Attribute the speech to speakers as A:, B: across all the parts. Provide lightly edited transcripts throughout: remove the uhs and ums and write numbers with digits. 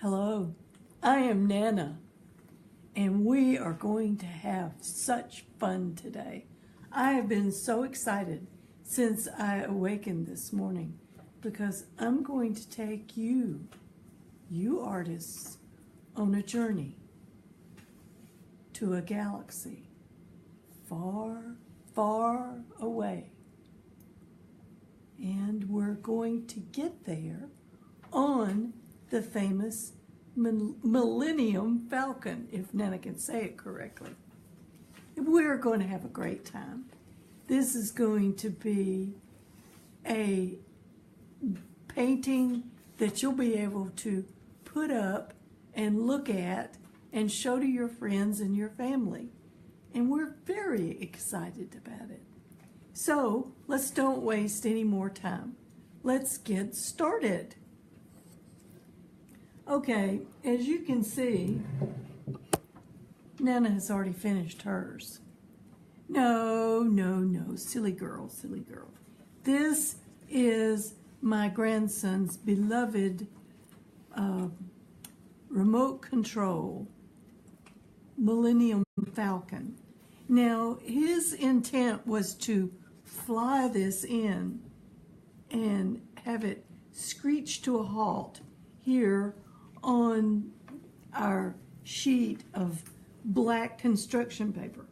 A: Hello, I am Nana, and we are going to have such fun today. I have been so excited since I awakened this morning because I'm going to take you artists, on a journey to a galaxy far, far away. And we're going to get there on the famous Millennium Falcon, if Nana can say it correctly. We're going to have a great time. This is going to be a painting that you'll be able to put up and look at and show to your friends and your family. And we're very excited about it. So let's don't waste any more time. Let's get started. Okay, as you can see, Nana has already finished hers. No, silly girl, silly girl. This is my grandson's beloved remote control Millennium Falcon. Now, his intent was to fly this in and have it screech to a halt here on our sheet of black construction paper.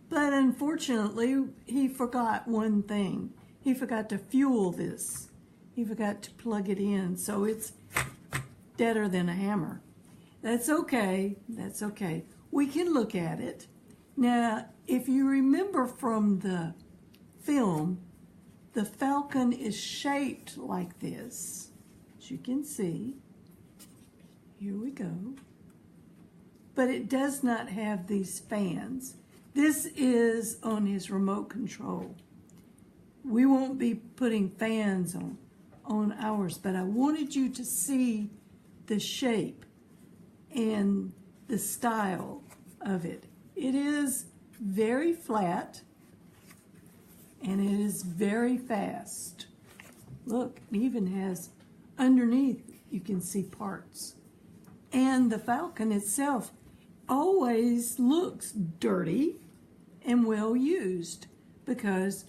A: But unfortunately, he forgot one thing. He forgot to fuel this. He forgot to plug it in, so it's deader than a hammer. That's okay, that's okay. We can look at it. Now, if you remember from the film, the Falcon is shaped like this. As you can see, here we go. But it does not have these fans. This is on his remote control. We won't be putting fans on ours, but I wanted you to see the shape and the style of it. It is very flat and it is very fast. Look, it even has underneath, you can see parts. And the Falcon itself always looks dirty and well used because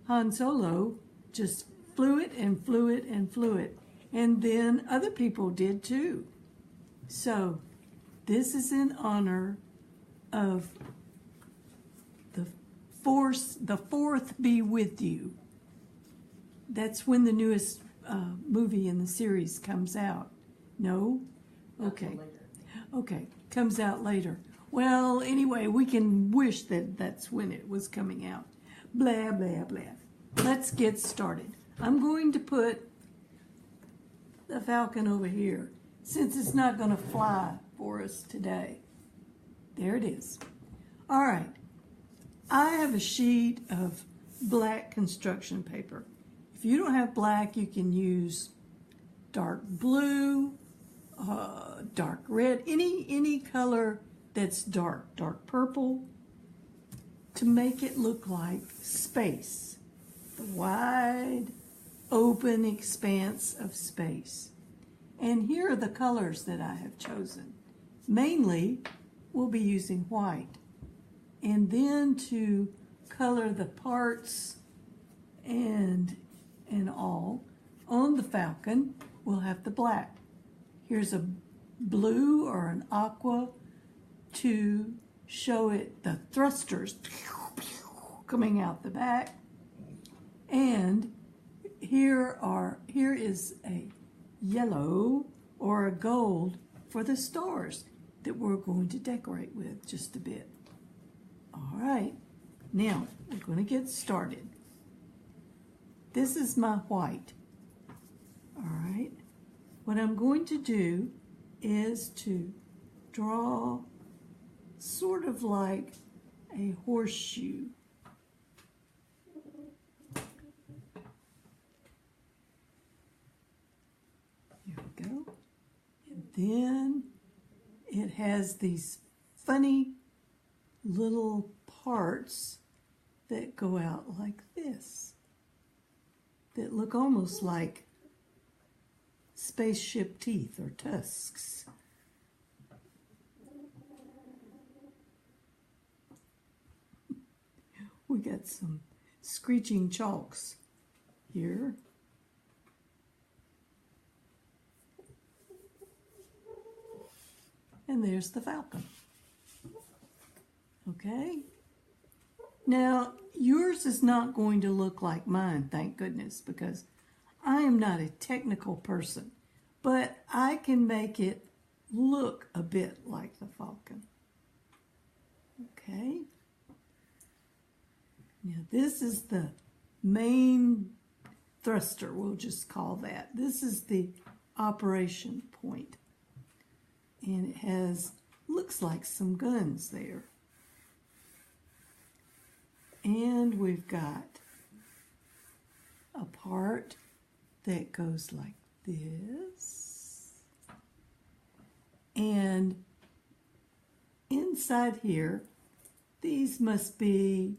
A: Han Solo just flew it and flew it and flew it. And then other people did too. So this is in honor of the fourth be with you. That's when the newest movie in the series comes out. No? Okay. Okay, comes out later. Well, anyway, we can wish that that's when it was coming out. Blah, blah, blah. Let's get started. I'm going to put the Falcon over here since it's not going to fly for us today. There it is. All right. I have a sheet of black construction paper. If you don't have black, you can use dark blue, dark red, any color that's dark purple, to make it look like space, the wide open expanse of space. And here are the colors that I have chosen. Mainly, we'll be using white. And then to color the parts and all on the Falcon, we'll have the black. Here's a blue or an aqua to show it the thrusters coming out the back. And here is a yellow or a gold for the stars that we're going to decorate with just a bit. All right, now we're going to get started. This is my white. All right, what I'm going to do is to draw sort of like a horseshoe. Here we go. And then it has these funny little parts that go out like this, that look almost like spaceship teeth or tusks. We got some screeching chalks here. And there's the Falcon. Okay? Now, yours is not going to look like mine, thank goodness, because I am not a technical person, but I can make it look a bit like the Falcon. Okay? Now, this is the main thruster, we'll just call that. This is the operation point. And it has, looks like some guns there. And we've got a part that goes like this. And inside here, these must be,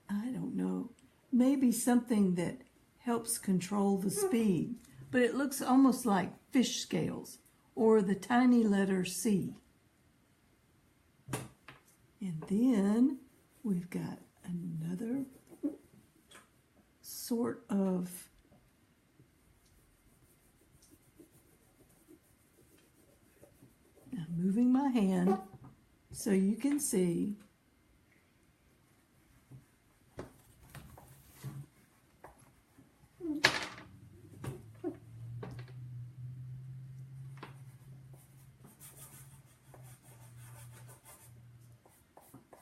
A: I don't know, maybe something that helps control the speed. But it looks almost like fish scales or the tiny letter C. And then we've got another sort of I'm moving my hand so you can see.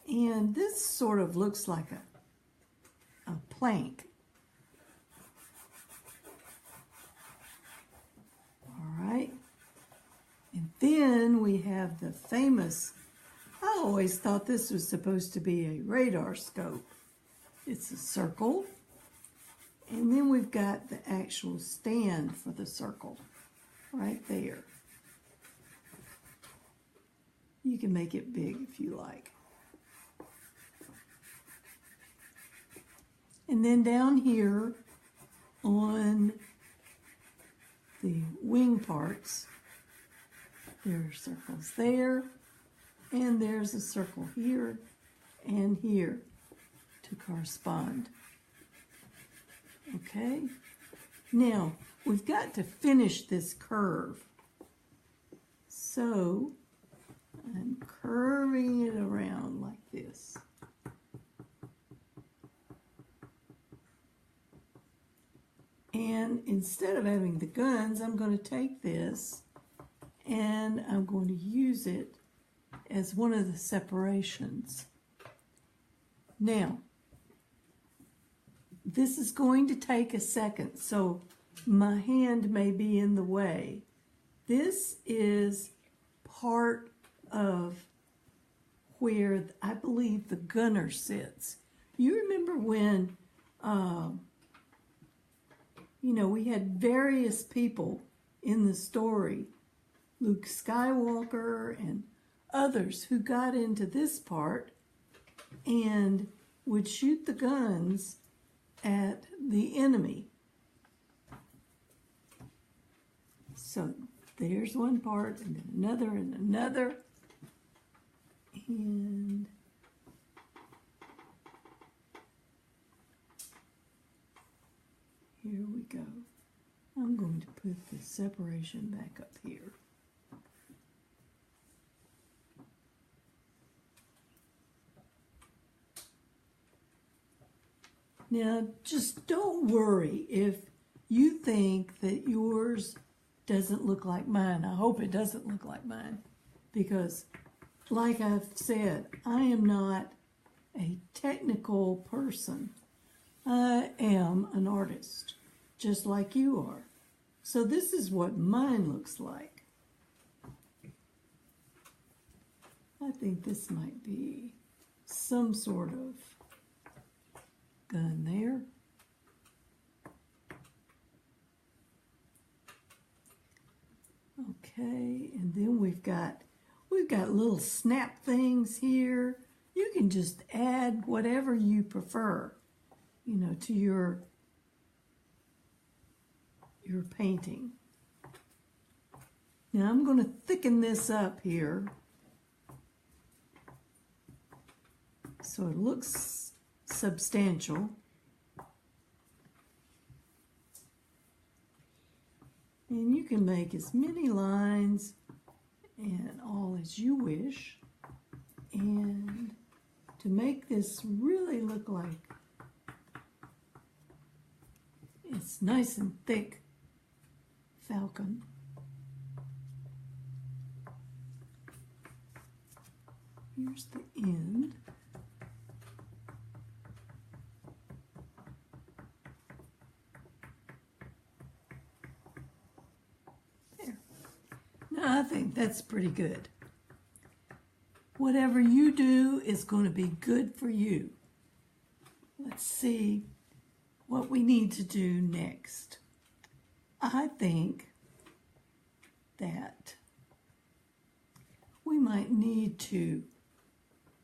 A: And this sort of looks like a plank. All right. And then we have the famous, I always thought this was supposed to be a radar scope. It's a circle. And then we've got the actual stand for the circle right there. You can make it big if you like. And then down here on the wing parts, there are circles there, and there's a circle here and here to correspond. Okay? Now, we've got to finish this curve. So, I'm curving it around like this. And instead of having the guns, I'm going to take this and I'm going to use it as one of the separations. Now, this is going to take a second, so my hand may be in the way. This is part of where I believe the gunner sits. You remember when we had various people in the story, Luke Skywalker and others who got into this part and would shoot the guns at the enemy. So there's one part, and then another, and another. And here we go. I'm going to put the separation back up here. Now, just don't worry if you think that yours doesn't look like mine. I hope it doesn't look like mine because, like I've said, I am not a technical person. I am an artist, just like you are. So this is what mine looks like. I think this might be some sort of gun there. Okay, and then we've got little snap things here. You can just add whatever you prefer, to your your painting. Now I'm going to thicken this up here so it looks substantial. And you can make as many lines and all as you wish. And to make this really look like it's nice and thick Falcon, here's the end. There. Now I think that's pretty good. Whatever you do is going to be good for you. Let's see what we need to do next. I think that we might need to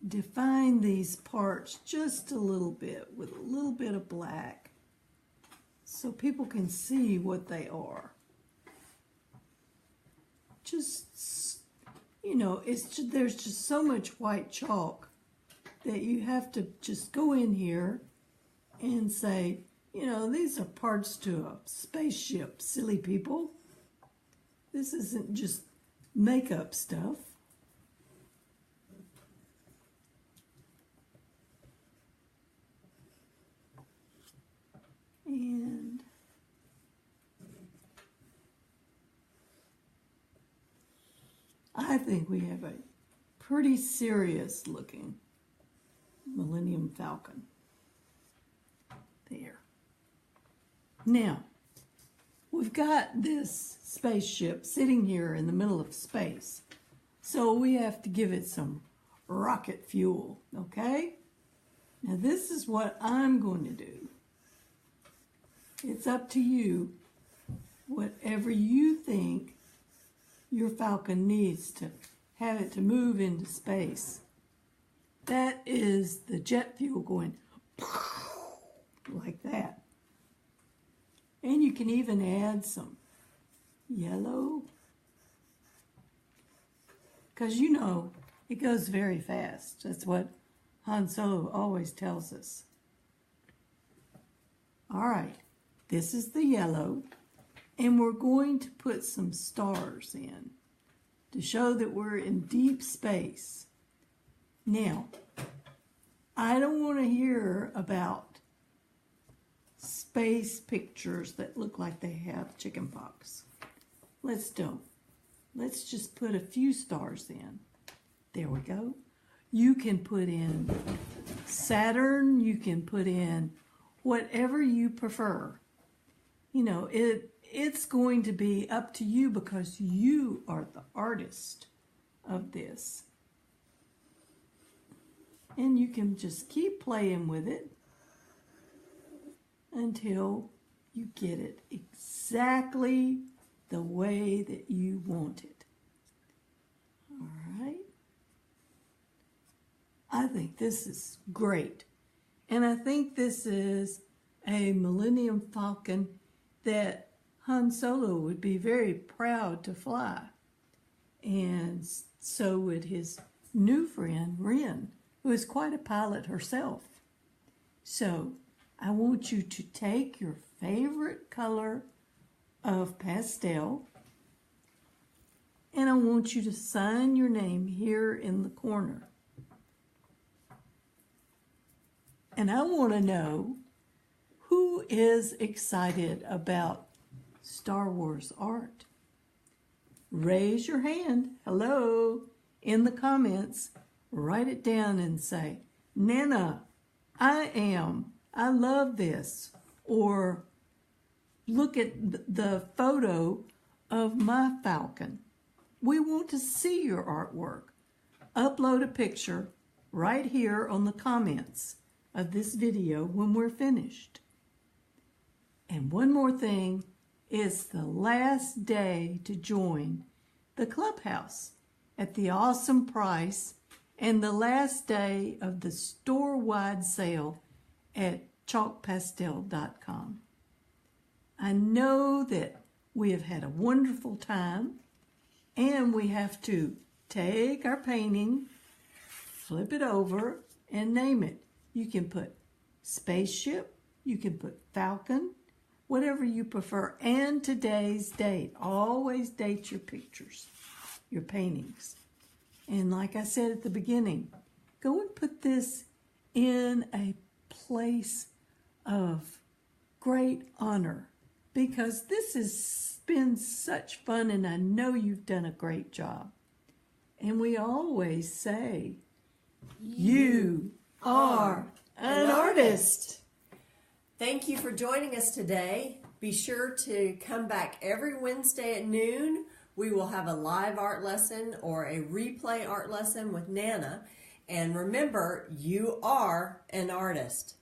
A: define these parts just a little bit with a little bit of black so people can see what they are. Just, you know, there's just so much white chalk that you have to just go in here and say, you know, these are parts to a spaceship, silly people. This isn't just makeup stuff. And I think we have a pretty serious looking Millennium Falcon. There. Now, we've got this spaceship sitting here in the middle of space. So we have to give it some rocket fuel, okay? Now this is what I'm going to do. It's up to you. Whatever you think your Falcon needs to have it to move into space. That is the jet fuel going like that. And you can even add some yellow, because you know it goes very fast. That's what Han Solo always tells us. All right, this is the yellow, and we're going to put some stars in to show that we're in deep space. Now, I don't want to hear about space pictures that look like they have chickenpox. Let's don't. Let's just put a few stars in. There we go. You can put in Saturn. You can put in whatever you prefer. You know, it's going to be up to you because you are the artist of this. And you can just keep playing with it until you get it exactly the way that you want it. All right. I think this is great. And I think this is a Millennium Falcon that Han Solo would be very proud to fly. And so would his new friend, Ren, who is quite a pilot herself. So I want you to take your favorite color of pastel, and I want you to sign your name here in the corner. And I want to know who is excited about Star Wars art. Raise your hand, hello, in the comments. Write it down and say, Nana, I am. I love this. Or look at the photo of my Falcon. We want to see your artwork. Upload a picture right here on the comments of this video when we're finished. And one more thing, it's the last day to join the clubhouse at the awesome price and the last day of the store-wide sale at chalkpastel.com. I know that we have had a wonderful time, and we have to take our painting, flip it over, and name it. You can put spaceship, you can put Falcon, whatever you prefer, and today's date. Always date your pictures, your paintings. And like I said at the beginning, go and put this in a place of great honor, because this has been such fun, and I know you've done a great job. And we always say, you are an artist.
B: Thank you for joining us today. Be sure to come back every Wednesday at noon. We will have a live art lesson or a replay art lesson with Nana. And remember, you are an artist.